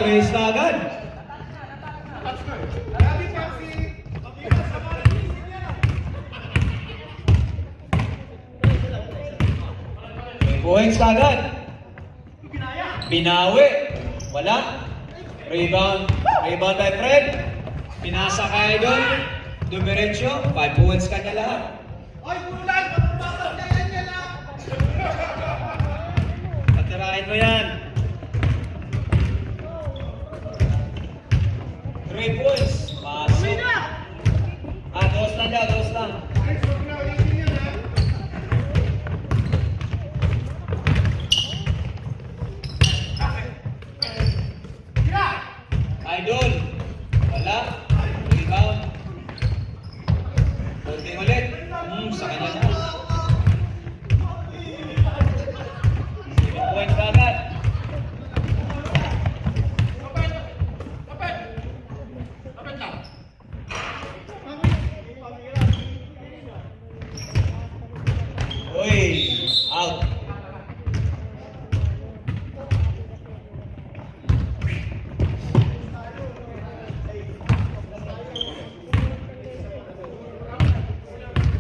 Trace na agad. Points na agad. Binawi. Wala. Rebound. Rebound by Fred. Pinasa kay Idol. Dumiretso. 5 points kanya lahat. Ay, bulan! Pagpapasok na yan yan ah! Patirahin mo yan. 3 points. Pasok. Dos lang daw, dos lang. Ay, sobra ulitin yan ah! Idol. Wala. Rebound. Holding ulit. Sa kanya na. 7 points na agad. Uy, out.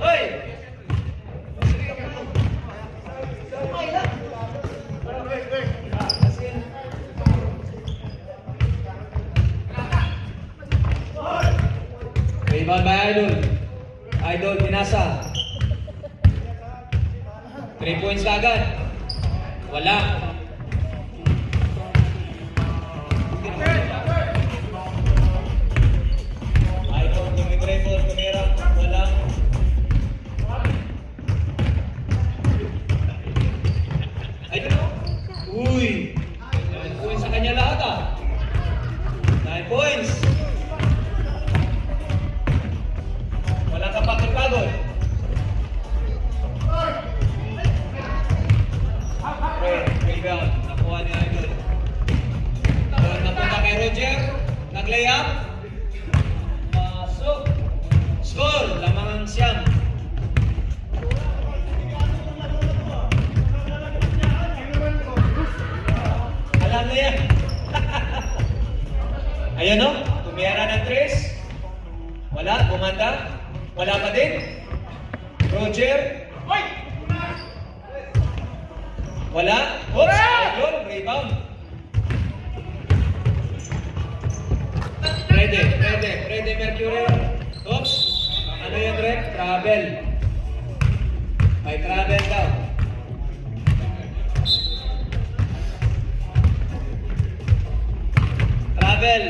Uy! Rebound by Idol. Idol, pinasa. 3 points agad. Wala. Idol, tumigrebol, tumira. Wala. Idol. Uy. 9 points sa kanya lahat ah. 9 points. Wala kang pagod-pagod. Rebound. Nakuha ni Idol. Napunta kay Roger. Nag-layup. Masok. Score. Lamang ang siyam. Alam na yan. Ayan o. Tumira ng 3. Wala. Bumanda. Wala pa din. Roger. Wala. Oops. Idol. Rebound. Freddy Mercury. Oops. Ano yung rep? Travel. May travel daw. Travel.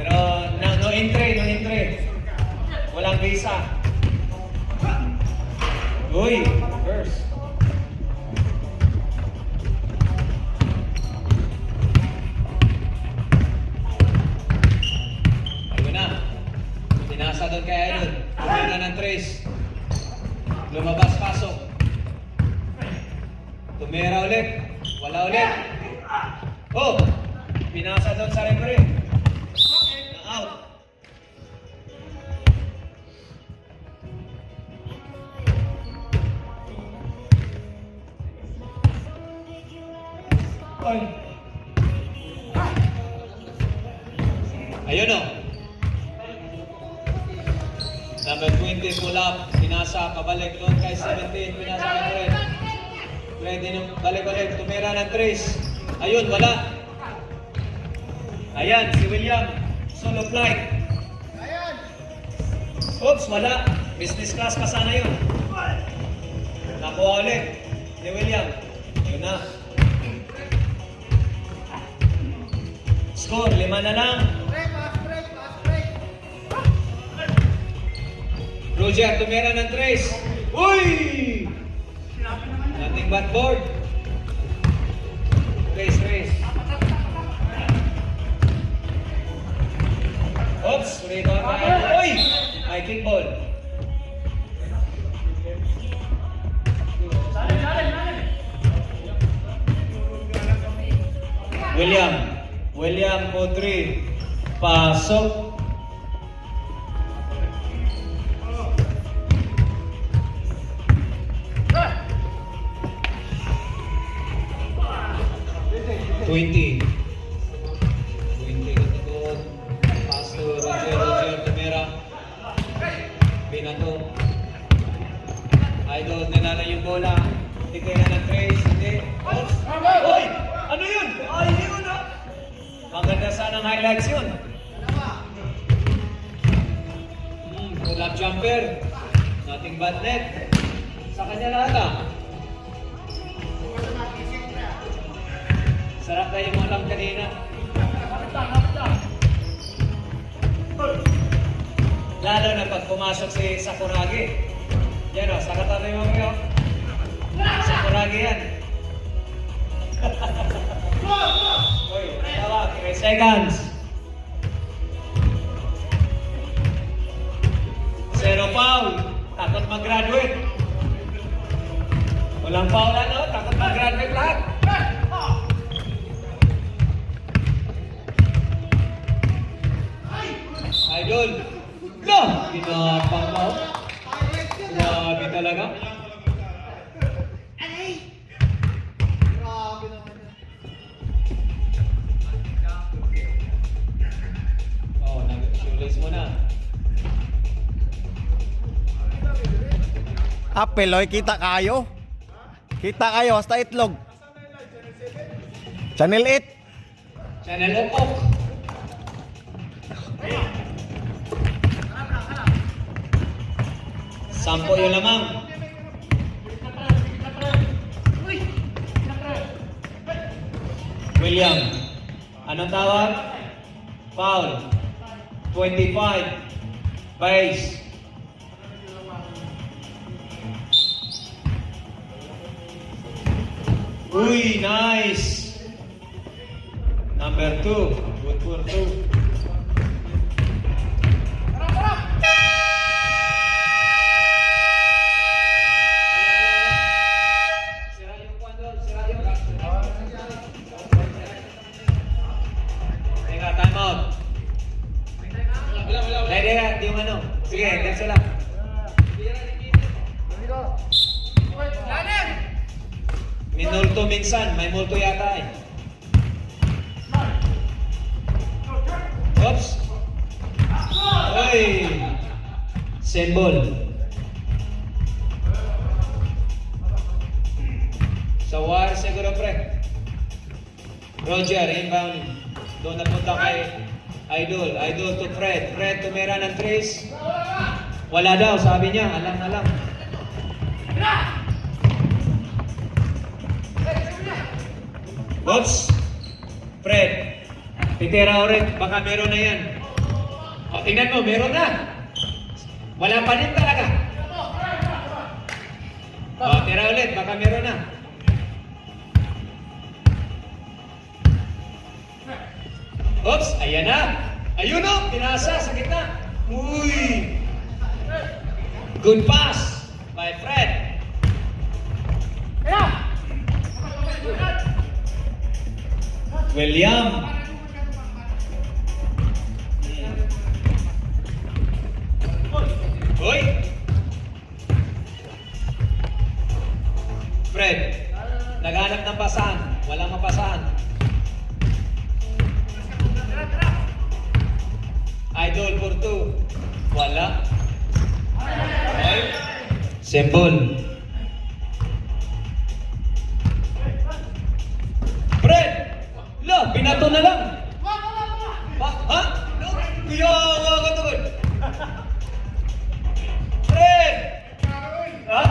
Pero no entry. Walang visa. Uy, first. Ayun na. Pinasa doon kay Idol. Kumina ng 3. Lumabas, pasok. Tumira ulit. Wala ulit. Oh! Pinasa doon sa referee. Na-out. Ay. Ayun o. Number 20 pull up. Pinasa, pabalik doon kay 17. Pinasa kay Fred. Fred din balik-balik. Tumira ng 3. Ayun, wala. Ayan, si William. Solo flight. Oops, wala. Business class pa sana yun. Nakuha ulit ni William. Ayun na. Score, 5 na lang. Pass break. Roger, tumira ng 3. Uy! Nothing but board. Race. Oops, rebound by Idol. Uy! High kick ball. William Podri. Pasok. Binato. Idol, nanalo yung bola. Titira ng trace. Hindi. Oops. Uy! Ano yun? Ay, yun ah! Maganda sanang highlights yun. Pull-up jumper. Nothing but net. Sa kanya lahat ah. Sarap na yung ulam kanina. Lalo na pag pumasok si Sakuragi. Yan o, sa katabi mo kayo. Sakuragi yan. Uy, tawa, 3 seconds. 0 foul. Takot mag-graduate. Walang foul ano, takot mag-graduate lahat. Idol. Go! Ginapang mo. Grabe talaga. Grabe naman yan. Oh, nag-shoelace mo na. Peloy, kita kayo. Kita kayo, hasta itlog. Channel 8. Channel Opok. Sampo yung lamang. William. Anong tawag? Foul. 25. Base. Uy, nice. Number 2. Good for 2. Sira yung kwando, sira yung. Teka, time out. Ready na, di yung ano. Sige, denso lang. Minulto minsan, may multo yata eh. Oops! Uy! Symbol. Sa war siguro pre. Roger, inbound. Doon napunta kay Idol. Idol to Fred. Fred tumira ng trace. Wala daw, sabi niya. Alam na lang. Oops! Fred, titira ulit. Baka meron na yan. O, tingnan mo, meron na. Wala pa din talaga. O, tira ulit. Baka meron na. Oops! Ayan na. Ayun o! Pinasa sa gitna. Uy! Good pass by Fred. William. Uy! Fred, naghanap ng pasahan. Walang mapasahan. Idol for 2. Wala. Okay. Symbol. Fred! La, binato na lang. Ha? No? Kuyawa ka to. Fred! Ha?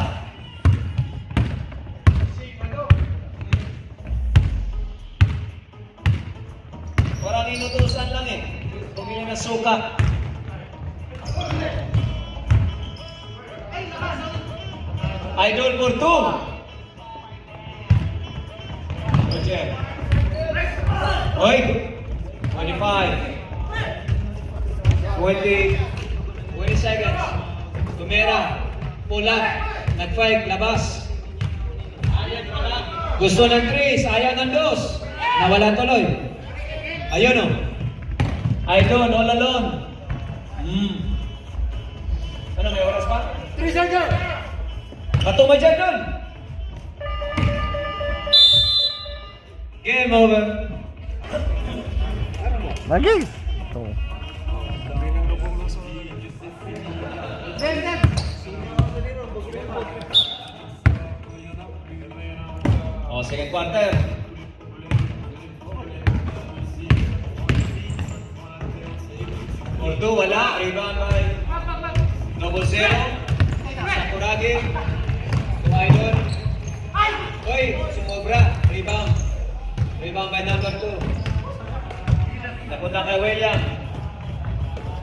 Parang inutusan lang eh. Bumili na suka. Idol for 2. Roger. Oy! 25. 20 seconds. Tumira. Pull up. Nag-fight. Labas. Gusto ng 3. Ayaw ng 2. Nawala tuloy. Ayun o. Idol, all alone. Ano, may oras pa? 3 seconds! Patuma dyan doon. Game over. Lagi. O, second quarter. Ordo, wala. Rebound by Double Zero. Sakuragi. To Idol. Oy, sumobra. Rebound. Rebound by number 2. Napunta kay William.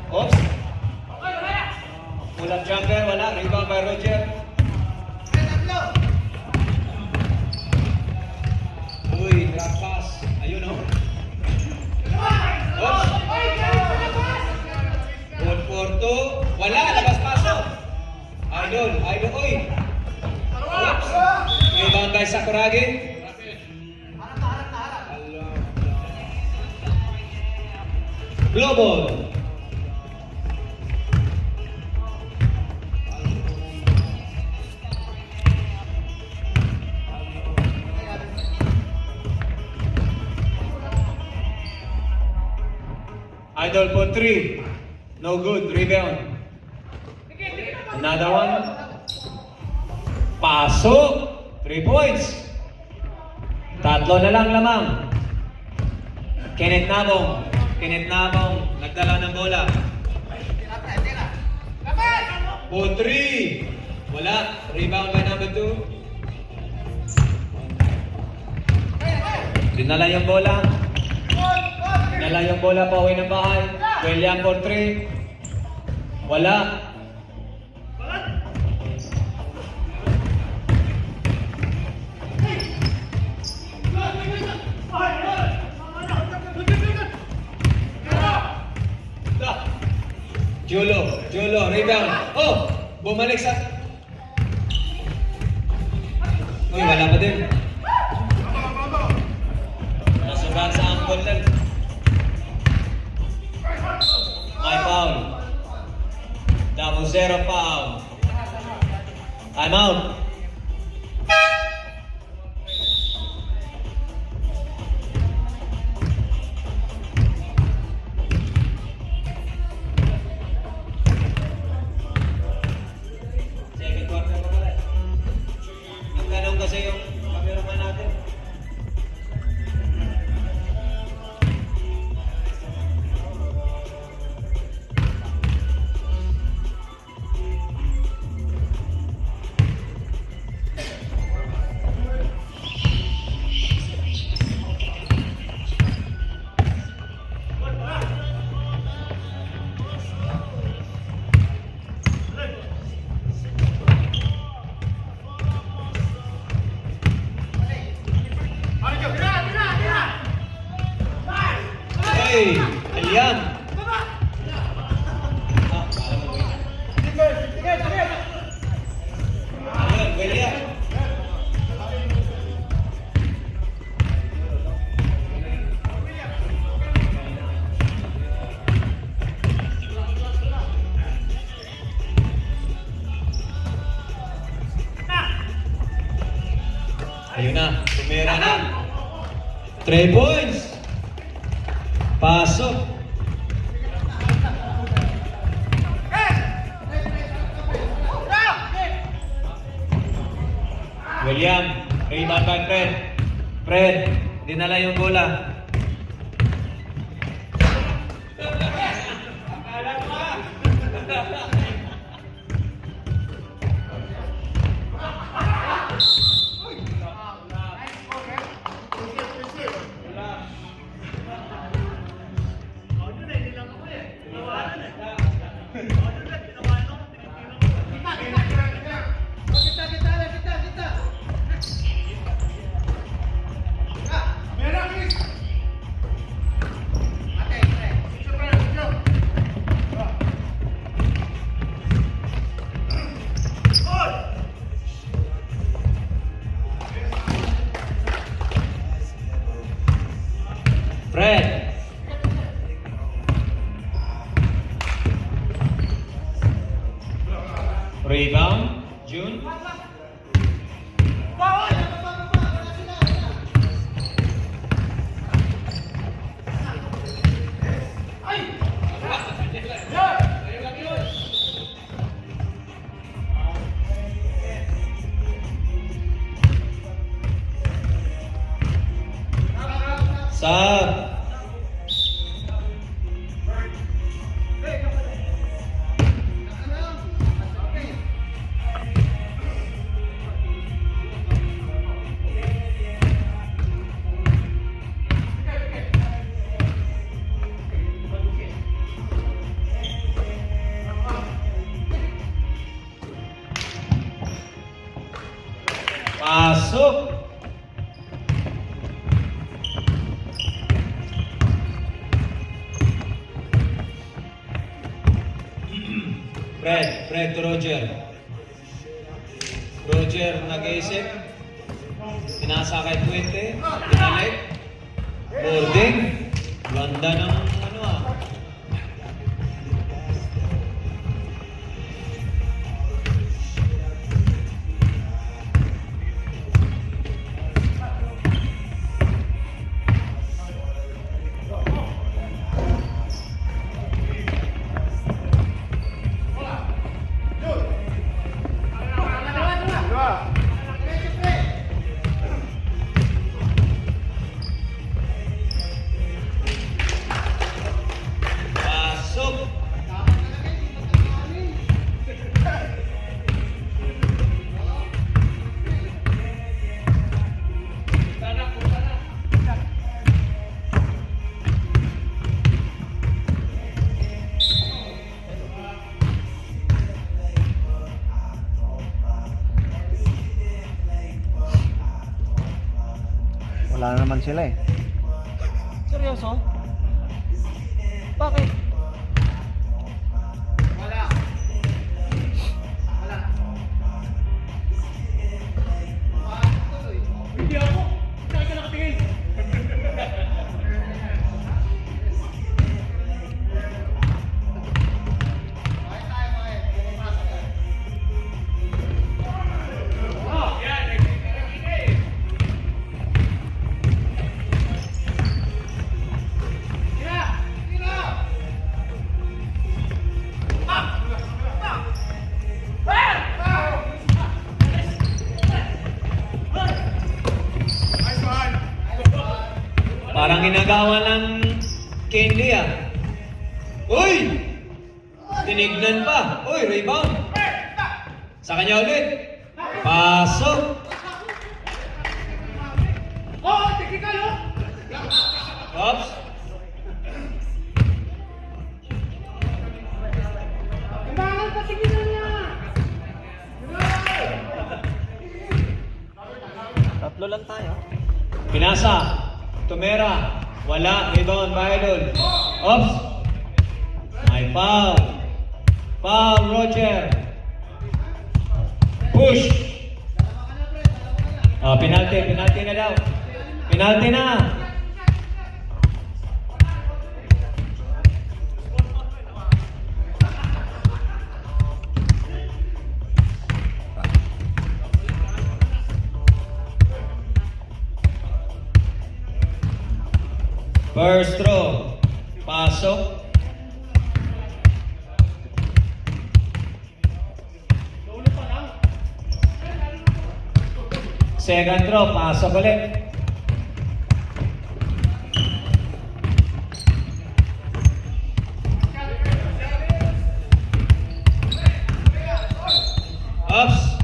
Oops. Pull up jumper, wala. Rebound by Roger. Uy, drop pass. Ayun o. Oops. Good for 2. Wala, labas paso. Idol, Idol, oy. Oops. Rebound by Sakuragi. Global. Idol for 3. No good. Rebound. Another one. Pasok. 3 points. Tatlo na lang lamang. Kenneth Nabong. Kenneth Nabong. Nagdala ng bola. For 3. Wala. Rebound by number 2. Dinala yung bola. Dinala yung bola pa uwi ng bahay. William for 3. Wala. Jolo, rebound. Oh! Bumalik sa... Uy, wala pa din. Nasugan sa angkol lang. May foul. Double zero foul. Time out. Second quarter pa pala. Nagtanong kasi yung cameraman natin. Hey, Aliam. Ayun, William. Ayun na, tumira na. 3 points. Pasok. William, rebound by Fred. Fred, dinala yung bola. Fred. Rebound, June. Pasok! Fred to Roger. Roger nag-iisip. Pinasa kay Puente. Pinalik. Boarding. Ganda ng ano ah. Pasok! Wala na naman sila eh. Seryoso? Bakit? Wala. Wala. Tuloy. Hindi ako. Saan ka nakatingin? Bakit tayo, bakit? Pumasok ka. Parang ginagawa ng candy ah. Uy! Tinignan pa. Uy, rebound. Sa kanya ulit. Pasok. Oo, technical oh! Oops. Kailangan patigilan niya! Tatlo lang tayo. Pinasa. Tumera. Wala. Rebound ba idol? Oops. May foul. Foul, Roger. Push. Penalty na daw. Penalty na. First throw. Pasok. Second throw. Pasok ulit. Ups.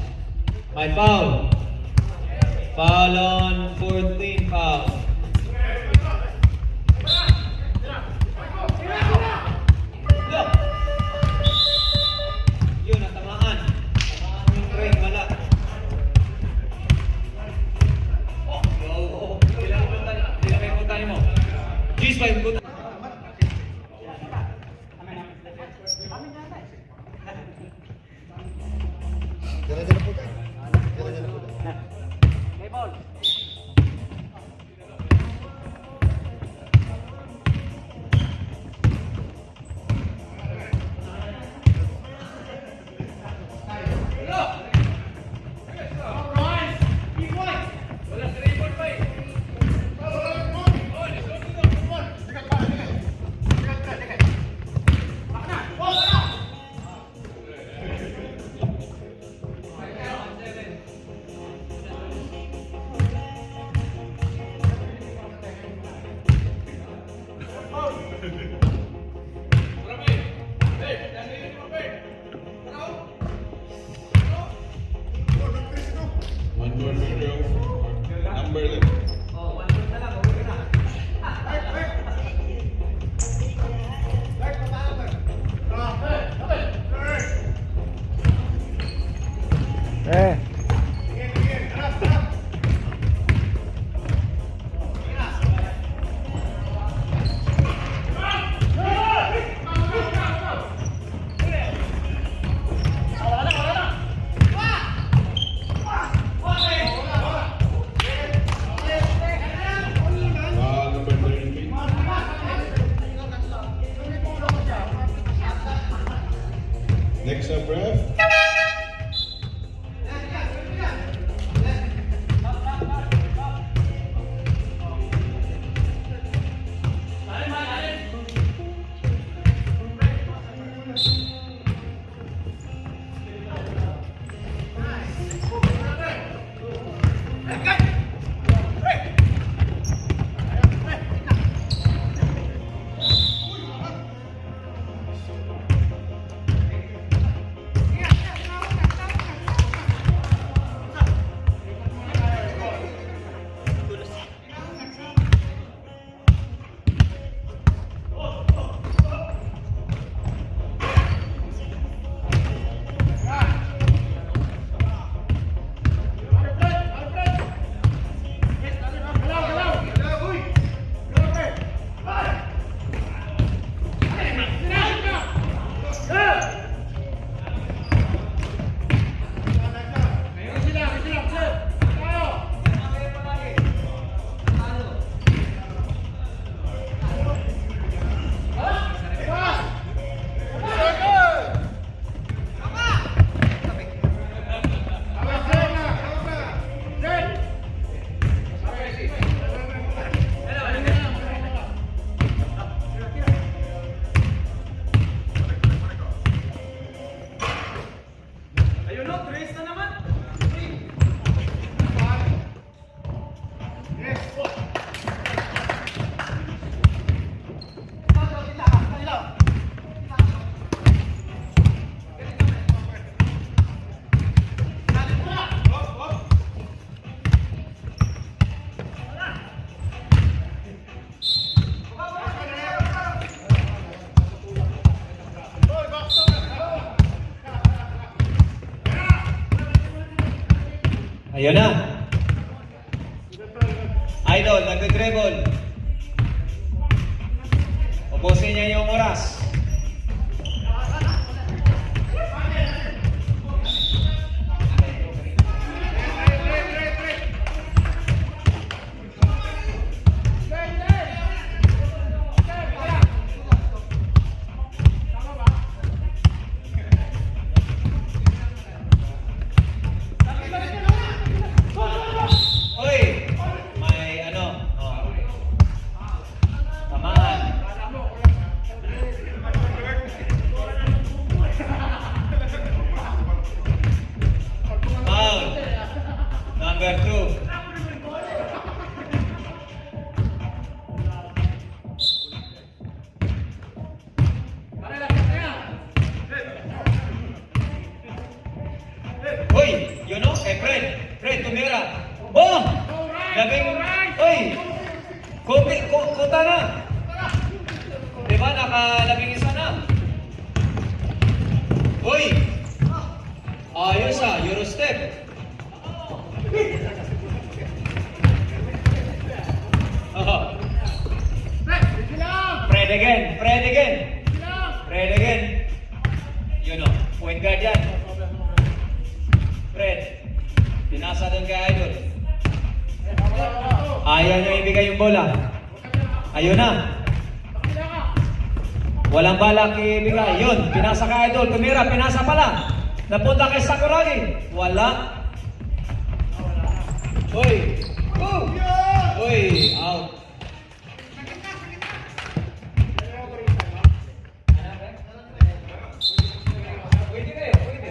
May foul. Foul on 14 foul. Look. Yun, natamaan. Tamaan yung train, wala. Ilang yung puntahan mo? G's pa yung puntahan. Eh. Ayun o, trace na naman. Ayun na. Idol, nagbe-dribble. Ubusin niya yung oras. Uy! May ano? Oh. Tamaan. Foul. Number 2. Uy! Yun o? Kay Fred. Fred, tumira. Oh! Labing... Uy! Kuta na! Diba? Nakalabing isa na. Uy! Ayos ah, Eurostep. Oh. Fred again, Fred again. Fred again. Yun o, point guard yan. Fred, pinasa doon kay Idol. Ayaw niya ibigay yung bola. Ayun na. Walang balak ibigay. Yun, pinasa kay Idol. Tumira, pinasa pala. Napunta kay Sakuragi. Wala. Uy. Uy, out. Pwede kayo, pwede.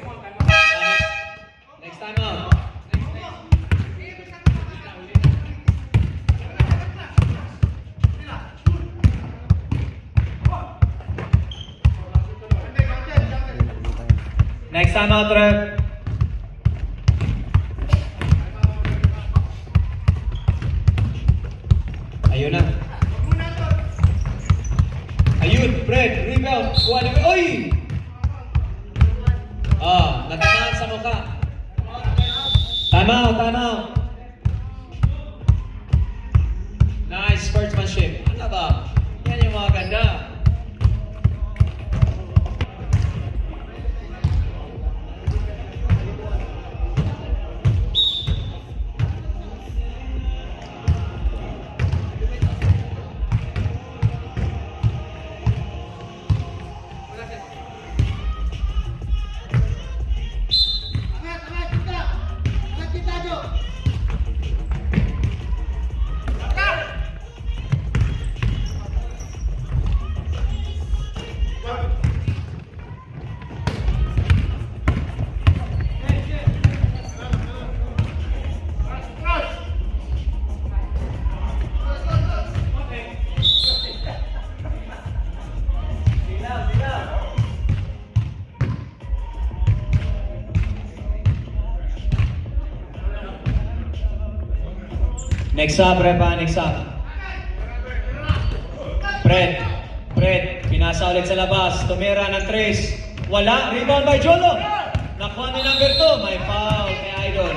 Next time out. Next time out, rep. Ayun na. Ayun, Fred, rebound. Kuha na. Uy! Natamaan sa mukha. Time out, time out. Nice sportsmanship. Ano ba? Yan yung mga ganda. Next up, Repa, next up. Fred, pinasa ulit sa labas. Tumira ng trace. Wala, rebound by Jolo. Nakuha ni number 2. May foul kay Idol.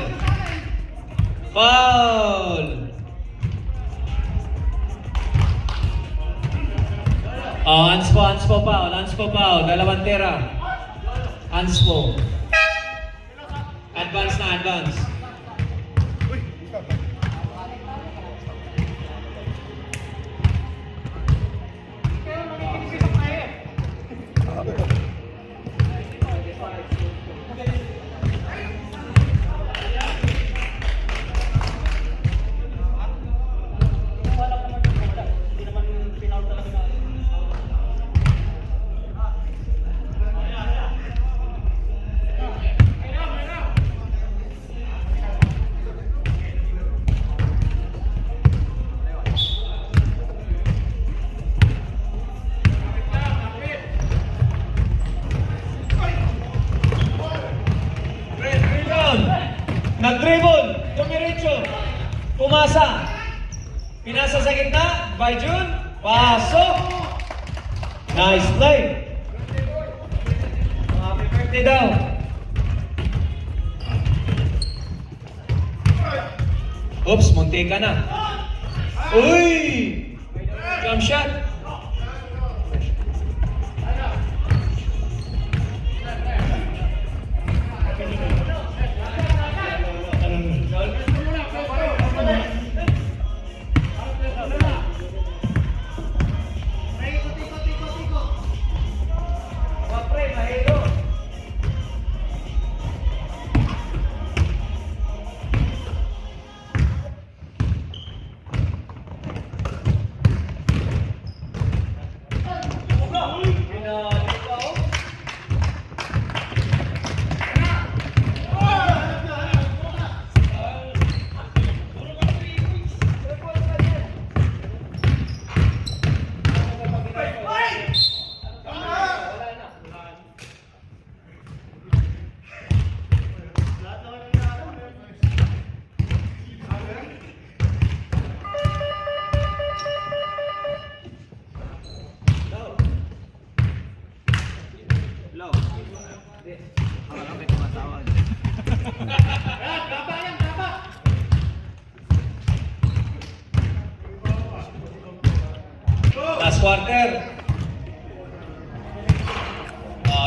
Foul. Anspo foul. Dalawang tira. Anspo. Advance na, advance. Nag-dribble. Tumiritso. Pumasa. Pinasa sa gitna. By June. Pasok. Nice play. Happy birthday daw. Oops, munti ka na. Uy! Jump shot. Last quarter.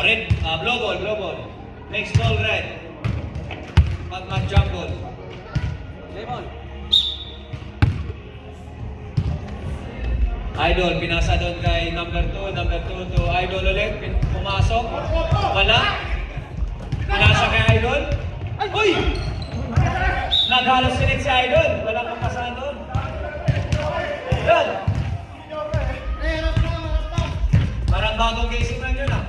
Red, blow ball, blow ball. Next ball, red. Jump ball. Idol, pinasa doon kay number 2 to Idol ulit. Pumasok. Wala. Pinasa kay Idol. Uy! Naghalos ulit si Idol. Wala kang pasahan doon. Yan. Parang bagong gising lang yun ah.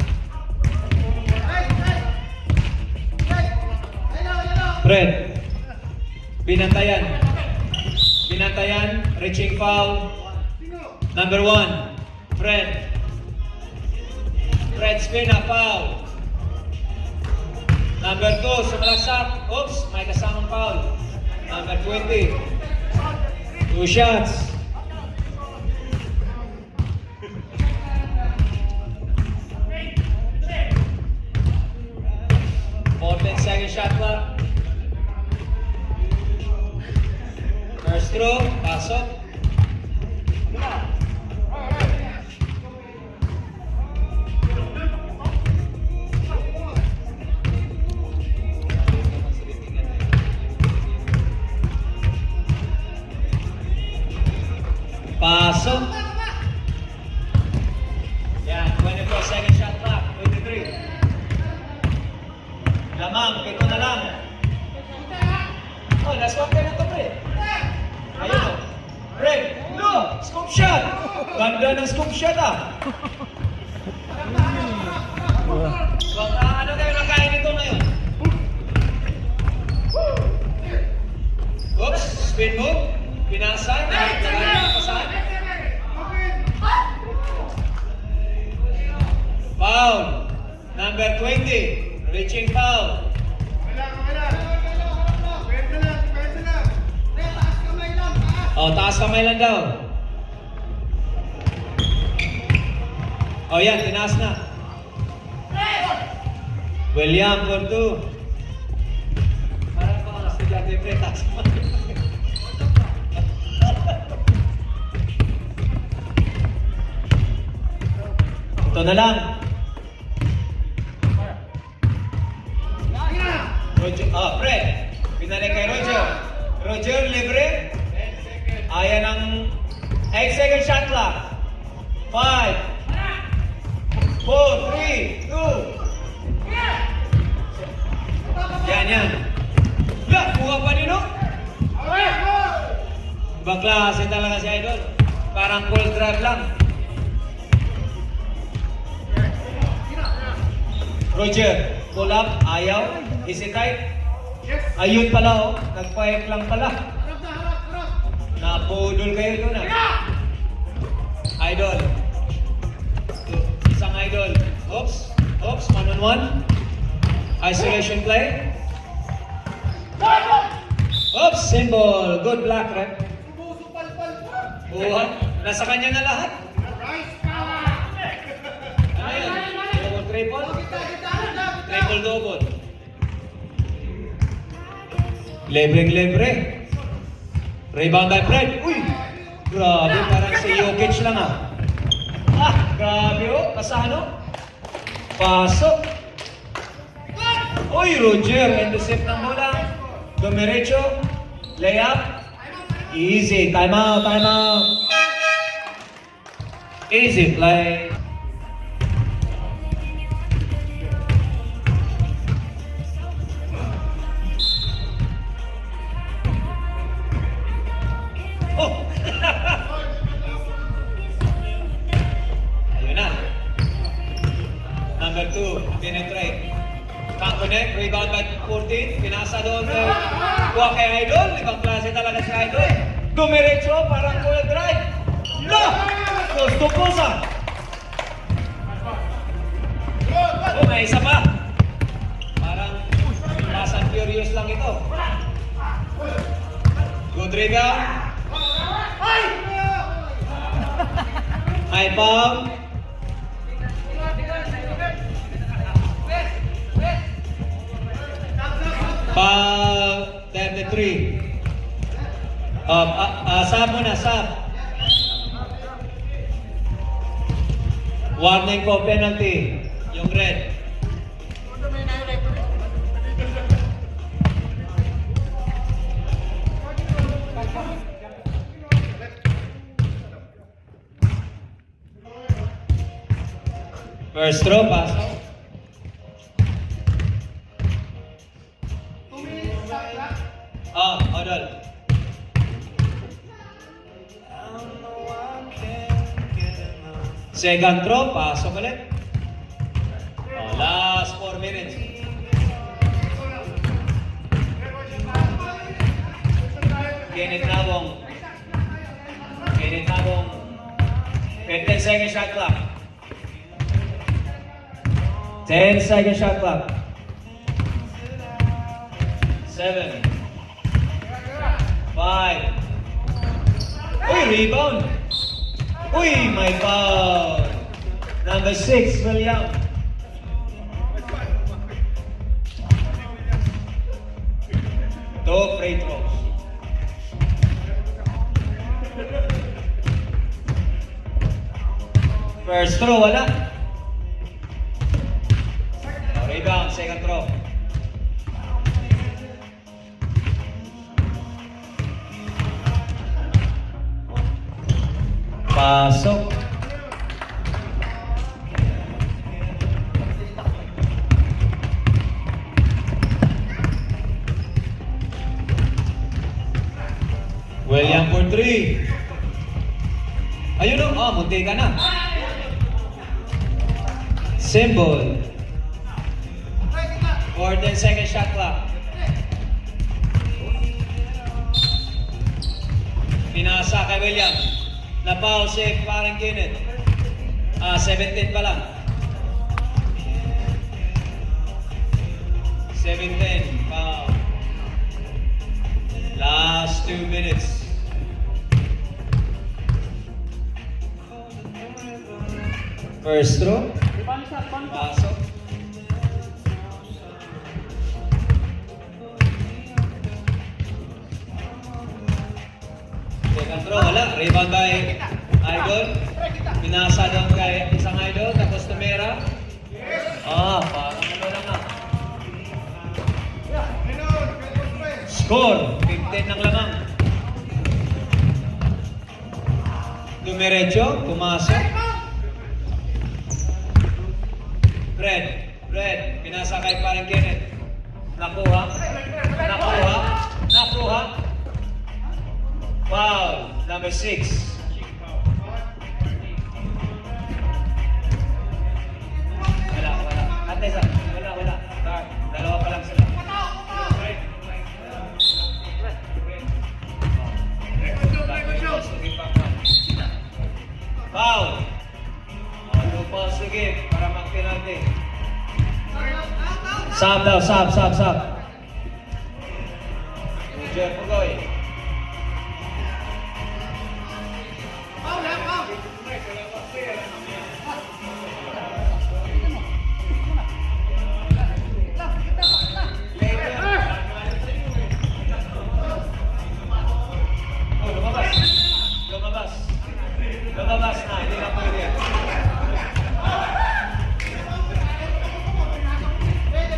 Fred. Binantayan. Binantayan. Reaching foul. Number 1. Fred. Fred spin up foul. Number 2. Sumalaksak. Oops. May kasamang foul. Number 20. 2 shots. Second shot clock. First throw, pasok. Pasok. Yan, 24 second shot clock, 23. Lamang, pito na lang. Oh, last one na to, pre. Ayun o. Break. No! Scoop shot! Ganda ng scoop shot, ah. Ano kayo nakain nito ngayon? Oops, spin move. Pinasa. Pasahan. Foul. Number 20. Reaching foul. Oh, taas kamay lang daw. Oh, yan, tinaas na. William for 2. Parang pa mga estudyante pre, taas mo. Ito na lang. Roger, Fred. Pinalik kay Roger. Roger, libre. Ayan ang 8 second shot clock. 5 4, 3, 2. Yan. Lah, kuha pa din o. Ibang klase talaga si Idol. Parang cold drive lang. Roger, pull up, ayaw. Is it tight? Ayun pala o. Nagpaik lang pala. Napudol kayo doon ah. Idol. Isang Idol. Oops, 1-on-1. Isolation play. Oops, symbol. Good block, ref. Buhat. Nasa kanya na lahat. Ano yun? Triple? Triple-double. Libreng-libre. Rebound by Fred. Uy! Grabe, parang si Jokic lang ah. Ah, grabe oh. Pasano? Pasok. Uy, Roger. Intercept ng bola. Dumiretso. Layup. Easy. Time out, time out. Easy play. Oh! Ayun na. Number 2, penetrate. Can't connect, rebound by 14. Pinasa doon kuha kay Idol. Ibang klase talaga si Idol. Dumiretso, parang full drive. No! Gusto po sa. Oh, may isa pa. Parang Fast and Furious lang ito. Good rebound. High foul. Foul 33. Sub muna, sub. Warning po, penalty. Yung red. First throw, pasok. Odol. Second throw, pasok ulit. Last 4 minutes. Kenneth Nabong. 15 second shot clock. 10 second shot clock. 7. 5. Uy, rebound. Uy, my foul. Number 6, William. Two free throws. First throw, wala. Rebound, second throw. Pasok. William for 3. Ayun o, munti ka na. Symbol. 10 second shot clock. Pinasa kay William. Na-foul si parang Kenneth. 17 pa lang. 17. Foul. Last 2 minutes. First throw. Pasok. Second throw, wala. Rebound by Idol. Pinasa doon kay isang Idol, tapos tumira. Parang ano lang ah. Score, 15 ng lamang. Dumiretso, pumasok. Fred, pinasa kay parang Kenneth. Nakuha. Foul, number 6. Wala. Ate, wala. Dalawa pa lang sila. Foul. Ano pa sige para mag-penalty. Sub daw, sub. Roger Pugoy. Foul, ha? Foul. Oh, lumabas. Lumabas. Lumabas na, hindi na pwede.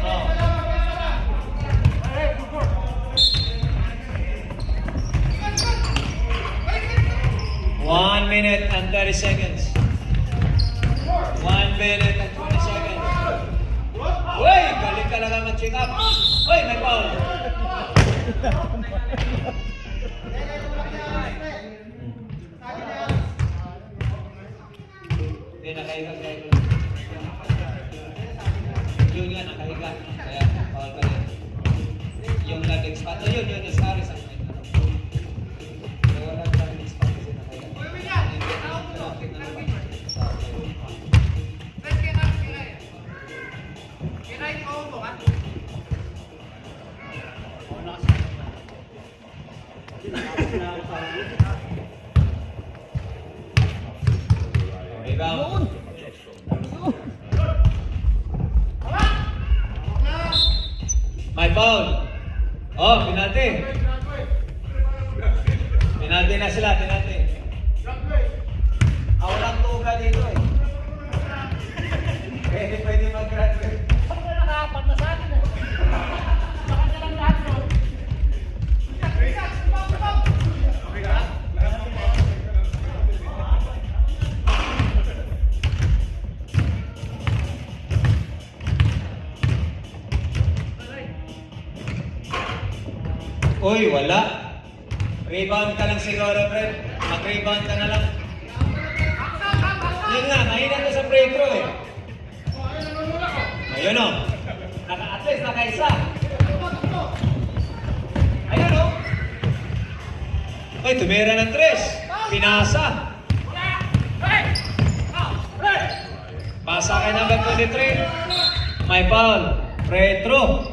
Oh. 1 minute and 30 seconds. 1 minute and 20 seconds. Uy, galing ka lang mag-check up. Uy, may foul. Hindi, nakahiga. Yun nga, nakahiga. Kaya, foul pa rin. Yung nag-expand. Oh, yun, sorry sa akin. Kaya wala nag-expand kasi nakahiga. Rebound. May foul. Oh, penalty. Penalty na sila, penalty. Walang tuga dito eh. Pwede mag-graduate. Nakaapat na sa akin, eh. Baka na lang lahat, no? Uy, wala. Rebound ka lang siguro, Fred. Mag-rebound ka na lang. Yun nga, mahina to sa free throw eh. Ayun o. At least nakaisa. Ayun o. Uy, tumira ng 3. Pinasa. Pasa kay number 23. May foul. Free throw.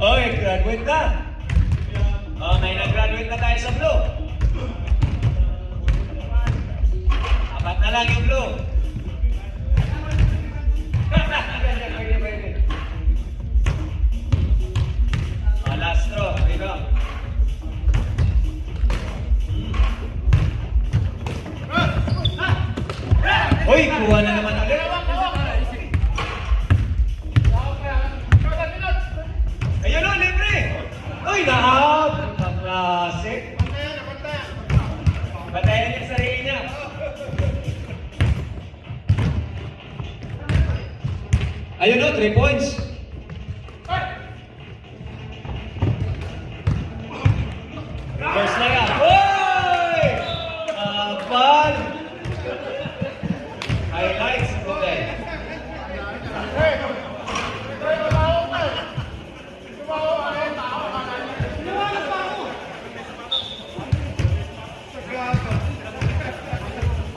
Oy, graduate na. Oh, may nag-graduate na tayo sa blue. 4 na lang yung blue. Pwede. Oh, last throw. Here we go. Uy, kuha na naman ulit. Ayun o, libre! Uy, na-out! Ang klase. Batayan niya sarili niya. Ayun o, 3 points. Reverse na yan. Uy! Kapal! Highlights. Okay.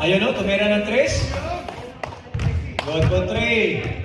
Ayun o, tumira ng 3. Good for 3.